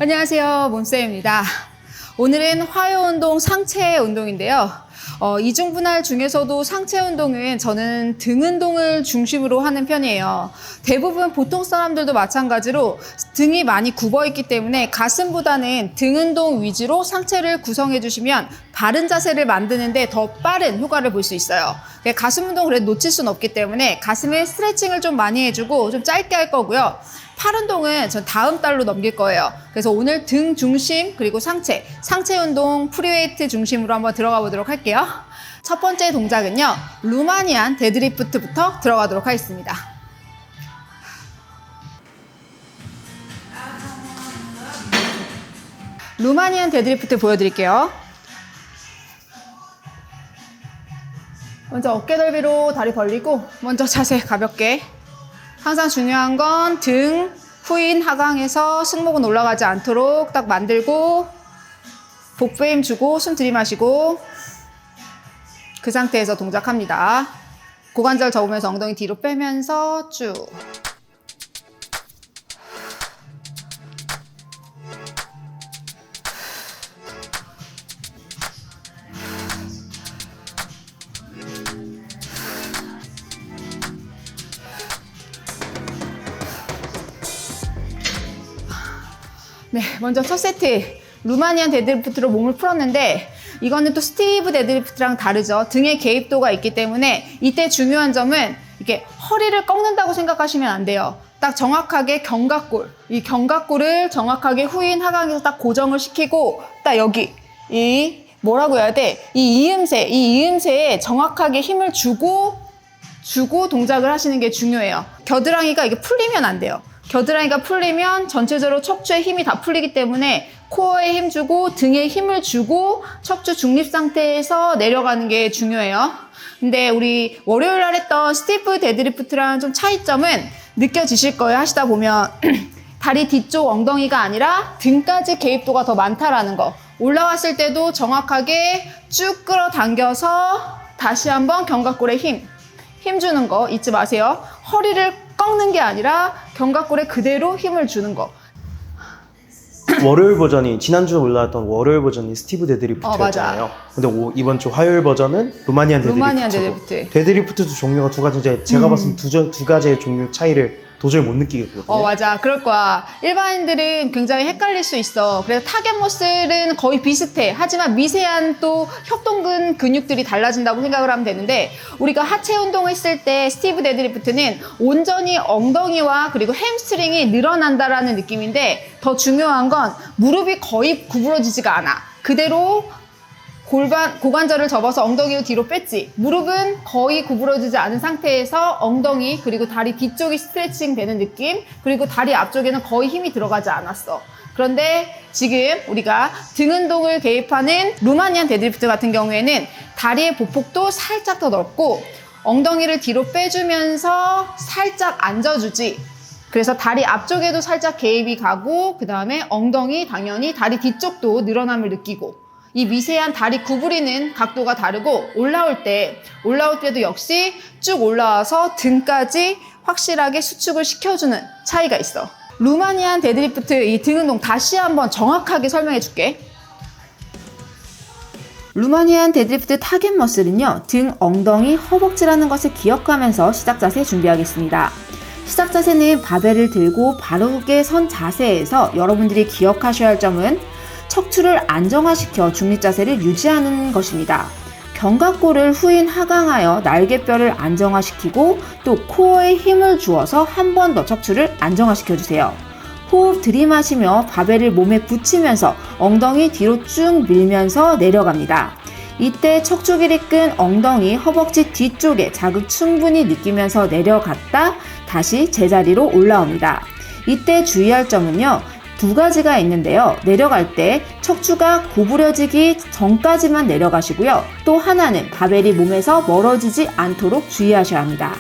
안녕하세요, 몬쌤입니다. 오늘은 화요 운동 상체 운동인데요. 이중분할 중에서도 상체 운동은 저는 등 운동을 중심으로 하는 편이에요. 대부분 보통 사람들도 마찬가지로 등이 많이 굽어 있기 때문에 가슴보다는 등 운동 위주로 상체를 구성해 주시면 바른 자세를 만드는데 더 빠른 효과를 볼 수 있어요. 가슴 운동 그래도 놓칠 수는 없기 때문에 가슴에 스트레칭을 좀 많이 해주고 좀 짧게 할 거고요. 팔 운동은 전 다음 달로 넘길 거예요. 그래서 오늘 등 중심 그리고 상체 운동 프리웨이트 중심으로 한번 들어가 보도록 할게요. 첫 번째 동작은요, 루마니안 데드리프트부터 들어가도록 하겠습니다. 루마니안 데드리프트 보여드릴게요. 먼저 어깨 넓이로 다리 벌리고 먼저 자세 가볍게. 항상 중요한 건 등, 후인, 하강에서 승모근 올라가지 않도록 딱 만들고 복부에 힘 주고 숨 들이마시고 그 상태에서 동작합니다. 고관절 접으면서 엉덩이 뒤로 빼면서 쭉. 네, 먼저 첫 세트 루마니안 데드리프트로 몸을 풀었는데 이거는 또 스티브 데드리프트랑 다르죠. 등에 개입도가 있기 때문에 이때 중요한 점은 이렇게 허리를 꺾는다고 생각하시면 안 돼요. 딱 정확하게 견갑골, 이 견갑골을 정확하게 후인 하강에서 딱 고정을 시키고 딱 여기 이 뭐라고 해야 돼? 이 이음새에 정확하게 힘을 주고 동작을 하시는 게 중요해요. 겨드랑이가 이게 풀리면 안 돼요. 겨드랑이가 풀리면 전체적으로 척추에 힘이 다 풀리기 때문에 코어에 힘 주고 등에 힘을 주고 척추 중립 상태에서 내려가는 게 중요해요. 근데 우리 월요일 날 했던 스티브 데드리프트랑 좀 차이점은 느껴지실 거예요. 하시다 보면 다리 뒤쪽 엉덩이가 아니라 등까지 개입도가 더 많다라는 거. 올라왔을 때도 정확하게 쭉 끌어당겨서 다시 한번 견갑골에 힘 주는 거 잊지 마세요. 허리를 꺾는 게 아니라 견갑골에 그대로 힘을 주는 거. 월요일 버전이 지난주에 올라왔던 월요일 버전이 스티브 데드리프트였잖아요. 근데 이번 주 화요일 버전은 루마니안 데드리프트. 데드리프트도 종류가 두 가지인데 제가 봤을 때 두 가지의 종류 차이를 도저히 못 느끼겠거든요. 맞아. 그럴 거야. 일반인들은 굉장히 헷갈릴 수 있어. 그래서 타겟 머슬은 거의 비슷해. 하지만 미세한 또 협동근 근육들이 달라진다고 생각을 하면 되는데 우리가 하체 운동을 했을 때 스티브 데드리프트는 온전히 엉덩이와 그리고 햄스트링이 늘어난다라는 느낌인데 더 중요한 건 무릎이 거의 구부러지지가 않아. 그대로 고관절을 접어서 엉덩이를 뒤로 뺐지. 무릎은 거의 구부러지지 않은 상태에서 엉덩이 그리고 다리 뒤쪽이 스트레칭 되는 느낌, 그리고 다리 앞쪽에는 거의 힘이 들어가지 않았어. 그런데 지금 우리가 등 운동을 개입하는 루마니안 데드리프트 같은 경우에는 다리의 보폭도 살짝 더 넓고 엉덩이를 뒤로 빼주면서 살짝 앉아주지. 그래서 다리 앞쪽에도 살짝 개입이 가고 그 다음에 엉덩이 당연히 다리 뒤쪽도 늘어남을 느끼고 이 미세한 다리 구부리는 각도가 다르고 올라올 때도 역시 쭉 올라와서 등까지 확실하게 수축을 시켜주는 차이가 있어. 루마니안 데드리프트 이 등 운동 다시 한번 정확하게 설명해 줄게. 루마니안 데드리프트 타겟 머슬은요, 등, 엉덩이, 허벅지라는 것을 기억하면서 시작 자세 준비하겠습니다. 시작 자세는 바벨을 들고 바르게 선 자세에서 여러분들이 기억하셔야 할 점은 척추를 안정화시켜 중립 자세를 유지하는 것입니다. 견갑골을 후인 하강하여 날개뼈를 안정화시키고 또 코어에 힘을 주어서 한 번 더 척추를 안정화시켜 주세요. 호흡 들이마시며 바벨을 몸에 붙이면서 엉덩이 뒤로 쭉 밀면서 내려갑니다. 이때 척추 길이 끈 엉덩이, 허벅지 뒤쪽에 자극 충분히 느끼면서 내려갔다 다시 제자리로 올라옵니다. 이때 주의할 점은요, 두 가지가 있는데요. 내려갈 때 척추가 구부려지기 전까지만 내려가시고요. 또 하나는 바벨이 몸에서 멀어지지 않도록 주의하셔야 합니다.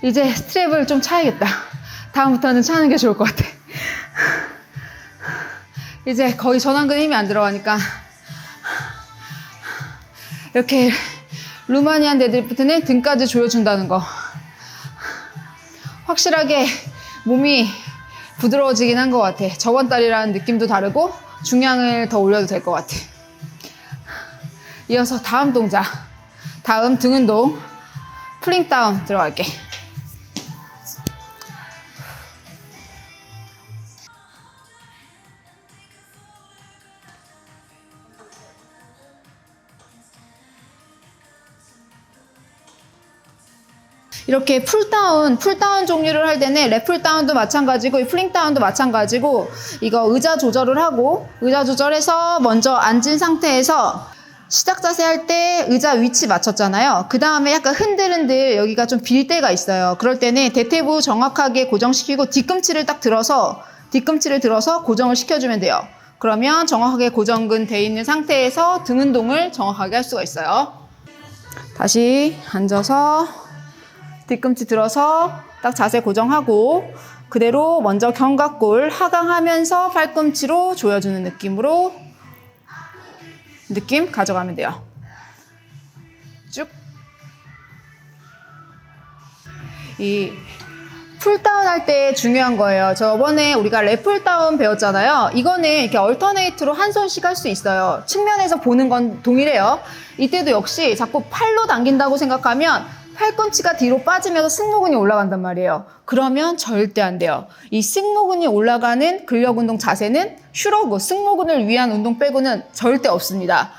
이제 스트랩을 좀 차야겠다. 다음부터는 차는 게 좋을 것 같아. 이제 거의 전완근에 힘이 안 들어가니까 이렇게 루마니안 데드리프트는 등까지 조여준다는 거. 확실하게 몸이 부드러워지긴 한 것 같아. 저번 달이라는 느낌도 다르고 중량을 더 올려도 될 것 같아. 이어서 다음 동작. 다음 등 운동. 플링 다운 들어갈게. 이렇게 풀다운 종류를 할 때는 랩풀 다운도 마찬가지고 이 플링 다운도 마찬가지고 이거 의자 조절을 하고 의자 조절해서 먼저 앉은 상태에서 시작 자세 할 때 의자 위치 맞췄잖아요. 그 다음에 약간 흔들흔들 여기가 좀 빌 때가 있어요. 그럴 때는 대퇴부 정확하게 고정시키고 뒤꿈치를 들어서 고정을 시켜주면 돼요. 그러면 정확하게 고정근 돼 있는 상태에서 등 운동을 정확하게 할 수가 있어요. 다시 앉아서 뒤꿈치 들어서 딱 자세 고정하고 그대로 먼저 견갑골 하강하면서 팔꿈치로 조여주는 느낌으로 느낌 가져가면 돼요. 쭉. 이 풀다운 할 때 중요한 거예요. 저번에 우리가 랩풀 다운 배웠잖아요. 이거는 이렇게 얼터네이트로 한 손씩 할 수 있어요. 측면에서 보는 건 동일해요. 이때도 역시 자꾸 팔로 당긴다고 생각하면 팔꿈치가 뒤로 빠지면서 승모근이 올라간단 말이에요. 그러면 절대 안 돼요. 이 승모근이 올라가는 근력 운동 자세는 슈러그, 승모근을 위한 운동 빼고는 절대 없습니다.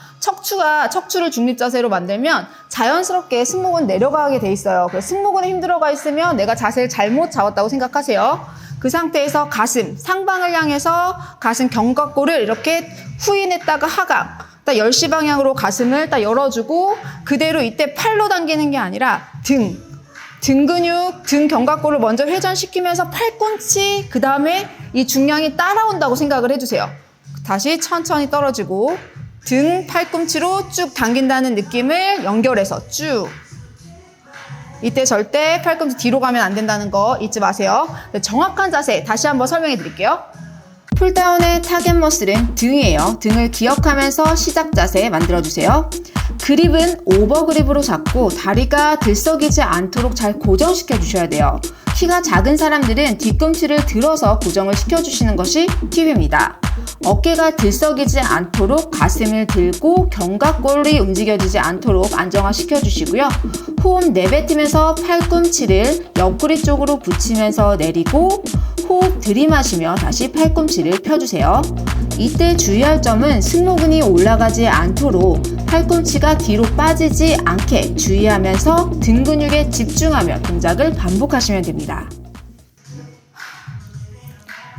척추를 중립 자세로 만들면 자연스럽게 승모근 내려가게 돼 있어요. 그래서 승모근에 힘 들어가 있으면 내가 자세를 잘못 잡았다고 생각하세요. 그 상태에서 가슴, 상방을 향해서 가슴 견갑골을 이렇게 후인했다가 하강. 딱 10시 방향으로 가슴을 딱 열어주고 그대로 이때 팔로 당기는 게 아니라 등 근육, 등 견갑골을 먼저 회전시키면서 팔꿈치 그 다음에 이 중량이 따라온다고 생각을 해주세요. 다시 천천히 떨어지고 등 팔꿈치로 쭉 당긴다는 느낌을 연결해서 쭉. 이때 절대 팔꿈치 뒤로 가면 안 된다는 거 잊지 마세요. 정확한 자세 다시 한번 설명해 드릴게요. 풀다운의 타겟 머슬은 등이에요. 등을 기억하면서 시작 자세 만들어주세요. 그립은 오버 그립으로 잡고 다리가 들썩이지 않도록 잘 고정시켜 주셔야 돼요. 키가 작은 사람들은 뒤꿈치를 들어서 고정을 시켜주시는 것이 팁입니다. 어깨가 들썩이지 않도록 가슴을 들고 견갑골이 움직여지지 않도록 안정화시켜 주시고요. 호흡 내뱉으면서 팔꿈치를 옆구리 쪽으로 붙이면서 내리고 호흡 들이마시며 다시 팔꿈치를 펴주세요. 이때 주의할 점은 승모근이 올라가지 않도록 팔꿈치가 뒤로 빠지지 않게 주의하면서 등 근육에 집중하며 동작을 반복하시면 됩니다.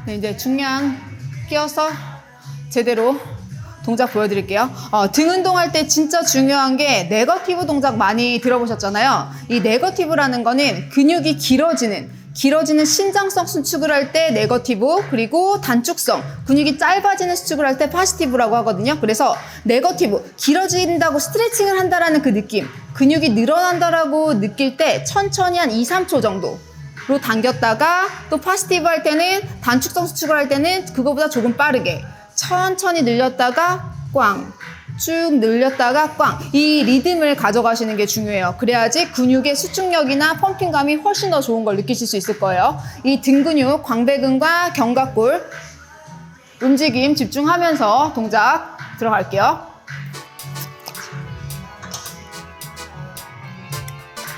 네, 이제 중량 끼워서 제대로 동작 보여드릴게요. 등 운동할 때 진짜 중요한 게 네거티브 동작 많이 들어보셨잖아요. 이 네거티브라는 거는 근육이 길어지는 신장성 수축을 할 때 네거티브, 그리고 단축성, 근육이 짧아지는 수축을 할 때 파시티브라고 하거든요. 그래서 네거티브, 길어진다고 스트레칭을 한다라는 그 느낌, 근육이 늘어난다라고 느낄 때 천천히 한 2, 3초 정도로 당겼다가 또 파시티브 할 때는 단축성 수축을 할 때는 그거보다 조금 빠르게 천천히 늘렸다가 꽝, 쭉 늘렸다가 꽝. 이 리듬을 가져가시는 게 중요해요. 그래야지 근육의 수축력이나 펌핑감이 훨씬 더 좋은 걸 느끼실 수 있을 거예요. 이 등 근육, 광배근과 견갑골 움직임 집중하면서 동작 들어갈게요.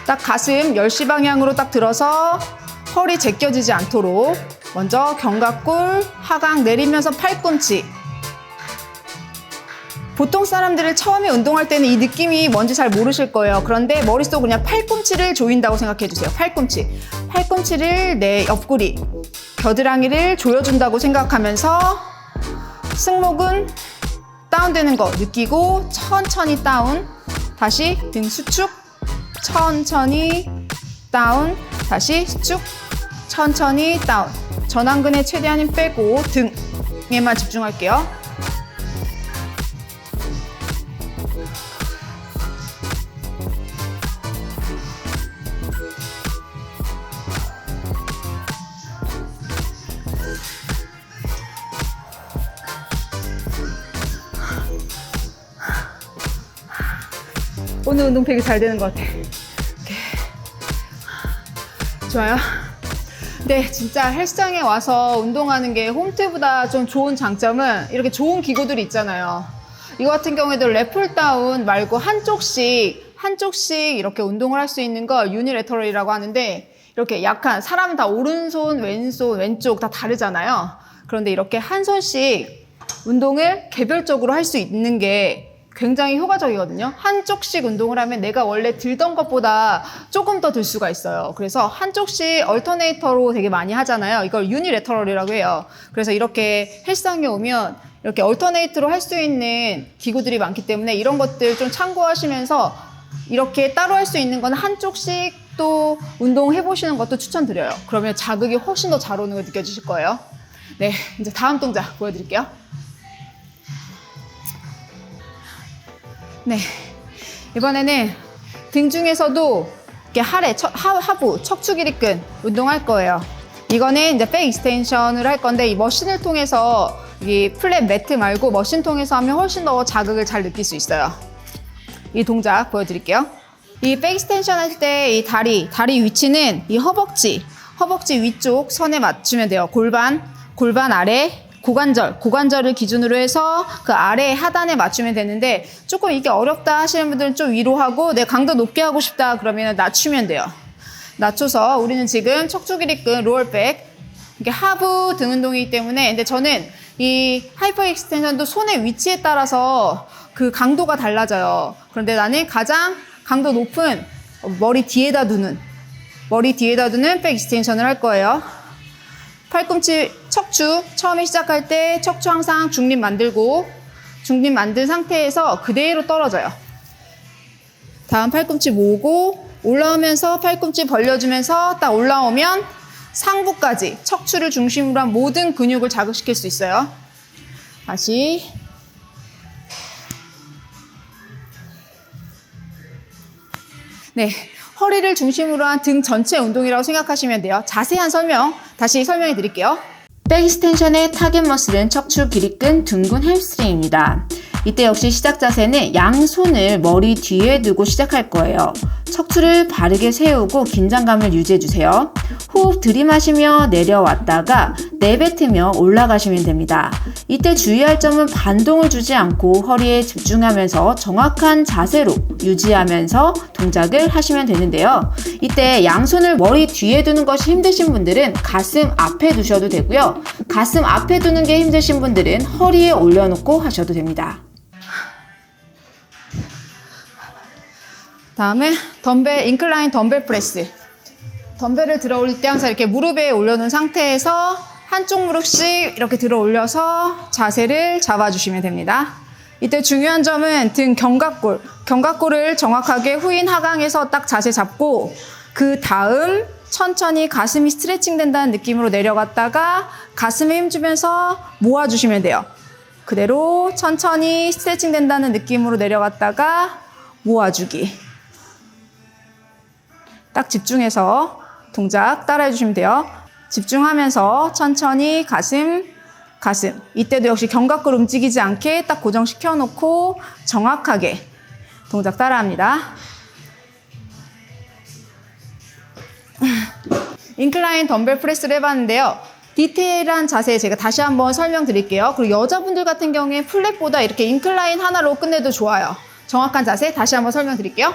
딱 가슴 10시 방향으로 딱 들어서 허리 제껴지지 않도록 먼저 견갑골 하강 내리면서 팔꿈치. 보통 사람들을 처음에 운동할 때는 이 느낌이 뭔지 잘 모르실 거예요. 그런데 머릿속으로 그냥 팔꿈치를 조인다고 생각해 주세요. 팔꿈치를 내 옆구리, 겨드랑이를 조여준다고 생각하면서 승모근 다운되는 거 느끼고 천천히 다운, 다시 등 수축, 천천히 다운, 다시 수축, 천천히 다운. 전완근에 최대한 힘 빼고 등에만 집중할게요. 오늘 운동 되게 잘 되는 것 같아. 좋아요. 네, 진짜 헬스장에 와서 운동하는 게 홈트보다 좀 좋은 장점은 이렇게 좋은 기구들이 있잖아요. 이거 같은 경우에도 랩풀다운 말고 한쪽씩 이렇게 운동을 할 수 있는 걸 유니레터럴이라고 하는데, 이렇게 약간 사람은 다 오른손, 왼손, 왼쪽 다 다르잖아요. 그런데 이렇게 한 손씩 운동을 개별적으로 할 수 있는 게 굉장히 효과적이거든요. 한쪽씩 운동을 하면 내가 원래 들던 것보다 조금 더 들 수가 있어요. 그래서 한쪽씩 얼터네이터로 되게 많이 하잖아요. 이걸 유니레터럴이라고 해요. 그래서 이렇게 헬스장에 오면 이렇게 얼터네이트로 할 수 있는 기구들이 많기 때문에 이런 것들 좀 참고하시면서 이렇게 따로 할 수 있는 건 한쪽씩 또 운동해 보시는 것도 추천드려요. 그러면 자극이 훨씬 더 잘 오는 걸 느껴지실 거예요. 네, 이제 다음 동작 보여드릴게요. 네, 이번에는 등 중에서도 이렇게 하부, 척추 길이끈 운동할 거예요. 이거는 이제 백 익스텐션을 할 건데, 이 머신을 통해서 이 플랫 매트 말고 머신 통해서 하면 훨씬 더 자극을 잘 느낄 수 있어요. 이 동작 보여드릴게요. 이 백 익스텐션 할 때 이 다리 위치는 이 허벅지 위쪽 선에 맞추면 돼요. 골반 아래, 고관절을 기준으로 해서 그 아래 하단에 맞추면 되는데, 조금 이게 어렵다 하시는 분들은 좀 위로 하고, 내 강도 높게 하고 싶다 그러면 낮추면 돼요. 낮춰서 우리는 지금 척추 길이끈, 로어백, 이게 하부 등 운동이기 때문에, 근데 저는 이 하이퍼 익스텐션도 손의 위치에 따라서 그 강도가 달라져요. 그런데 나는 가장 강도 높은 머리 뒤에다 두는 백 익스텐션을 할 거예요. 팔꿈치 척추 처음에 시작할 때 척추 항상 중립 만든 상태에서 그대로 떨어져요. 다음 팔꿈치 모으고 올라오면서 팔꿈치 벌려주면서 딱 올라오면 상부까지 척추를 중심으로 한 모든 근육을 자극시킬 수 있어요. 다시. 네, 허리를 중심으로 한 등 전체 운동이라고 생각하시면 돼요. 자세한 설명 다시 설명해 드릴게요. 백 익스텐션의 타겟 머슬은 척추 길이끈 둥근 햄스트링입니다. 이때 역시 시작 자세는 양손을 머리 뒤에 두고 시작할 거예요. 척추를 바르게 세우고 긴장감을 유지해주세요. 호흡 들이마시며 내려왔다가 내뱉으며 올라가시면 됩니다. 이때 주의할 점은 반동을 주지 않고 허리에 집중하면서 정확한 자세로 유지하면서 동작을 하시면 되는데요. 이때 양손을 머리 뒤에 두는 것이 힘드신 분들은 가슴 앞에 두셔도 되고요. 가슴 앞에 두는 게 힘드신 분들은 허리에 올려놓고 하셔도 됩니다. 다음에 인클라인 덤벨 프레스. 덤벨을 들어 올릴 때 항상 이렇게 무릎에 올려놓은 상태에서 한쪽 무릎씩 이렇게 들어 올려서 자세를 잡아주시면 됩니다. 이때 중요한 점은 등 견갑골을 정확하게 후인 하강해서 딱 자세 잡고, 그 다음 천천히 가슴이 스트레칭 된다는 느낌으로 내려갔다가 가슴에 힘주면서 모아주시면 돼요. 그대로 천천히 스트레칭 된다는 느낌으로 내려갔다가 모아주기. 딱 집중해서 동작 따라해 주시면 돼요. 집중하면서 천천히 가슴. 이때도 역시 견갑골 움직이지 않게 딱 고정시켜 놓고 정확하게 동작 따라합니다. 인클라인 덤벨 프레스를 해봤는데요. 디테일한 자세 제가 다시 한번 설명드릴게요. 그리고 여자분들 같은 경우에 플랫보다 이렇게 인클라인 하나로 끝내도 좋아요. 정확한 자세 다시 한번 설명드릴게요.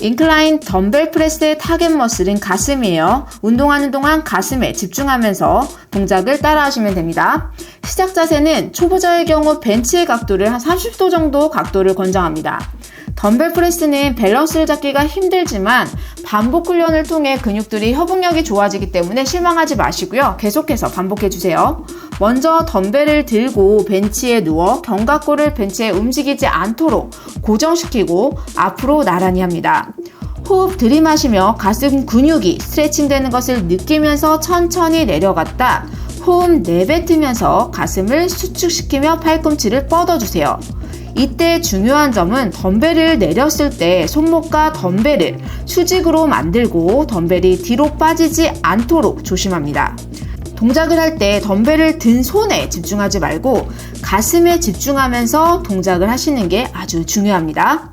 인클라인 덤벨 프레스의 타겟 머슬은 가슴이에요. 운동하는 동안 가슴에 집중하면서 동작을 따라 하시면 됩니다. 시작 자세는 초보자의 경우 벤치의 각도를 한 30도 정도 각도를 권장합니다. 덤벨 프레스는 밸런스를 잡기가 힘들지만 반복 훈련을 통해 근육들이 협응력이 좋아지기 때문에 실망하지 마시고요. 계속해서 반복해주세요. 먼저 덤벨을 들고 벤치에 누워 견갑골을 벤치에 움직이지 않도록 고정시키고 앞으로 나란히 합니다. 호흡 들이마시며 가슴 근육이 스트레칭 되는 것을 느끼면서 천천히 내려갔다 호흡 내뱉으면서 가슴을 수축시키며 팔꿈치를 뻗어주세요. 이때 중요한 점은 덤벨을 내렸을 때 손목과 덤벨을 수직으로 만들고 덤벨이 뒤로 빠지지 않도록 조심합니다. 동작을 할 때 덤벨을 든 손에 집중하지 말고 가슴에 집중하면서 동작을 하시는 게 아주 중요합니다.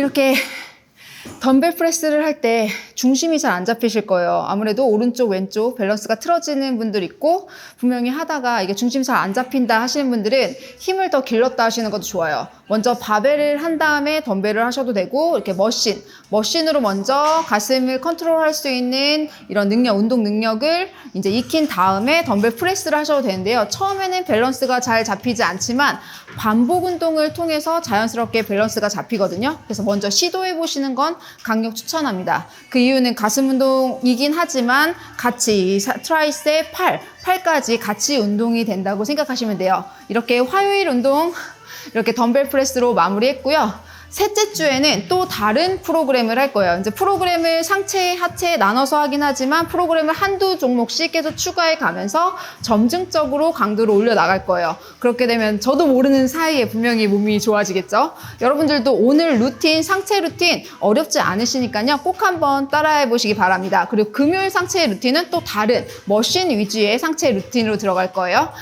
이렇게 덤벨 프레스를 할 때 중심이 잘 안 잡히실 거예요. 아무래도 오른쪽 왼쪽 밸런스가 틀어지는 분들 있고 분명히 하다가 이게 중심이 잘 안 잡힌다 하시는 분들은 힘을 더 길렀다 하시는 것도 좋아요. 먼저 바벨을 한 다음에 덤벨을 하셔도 되고 이렇게 머신으로 먼저 가슴을 컨트롤할 수 있는 이런 능력, 운동 능력을 이제 익힌 다음에 덤벨 프레스를 하셔도 되는데요. 처음에는 밸런스가 잘 잡히지 않지만 반복 운동을 통해서 자연스럽게 밸런스가 잡히거든요. 그래서 먼저 시도해 보시는 건 강력 추천합니다. 그 이유는 가슴 운동이긴 하지만 같이 트라이셉, 팔까지 같이 운동이 된다고 생각하시면 돼요. 이렇게 화요일 운동 이렇게 덤벨 프레스로 마무리했고요. 셋째 주에는 또 다른 프로그램을 할 거예요. 이제 프로그램을 상체, 하체 나눠서 하긴 하지만 프로그램을 한두 종목씩 계속 추가해 가면서 점증적으로 강도를 올려 나갈 거예요. 그렇게 되면 저도 모르는 사이에 분명히 몸이 좋아지겠죠? 여러분들도 오늘 루틴, 상체 루틴 어렵지 않으시니까요. 꼭 한번 따라해 보시기 바랍니다. 그리고 금요일 상체 루틴은 또 다른 머신 위주의 상체 루틴으로 들어갈 거예요.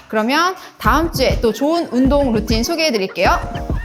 그러면 다음 주에 또 좋은 운동 루틴 소개해 드릴게요.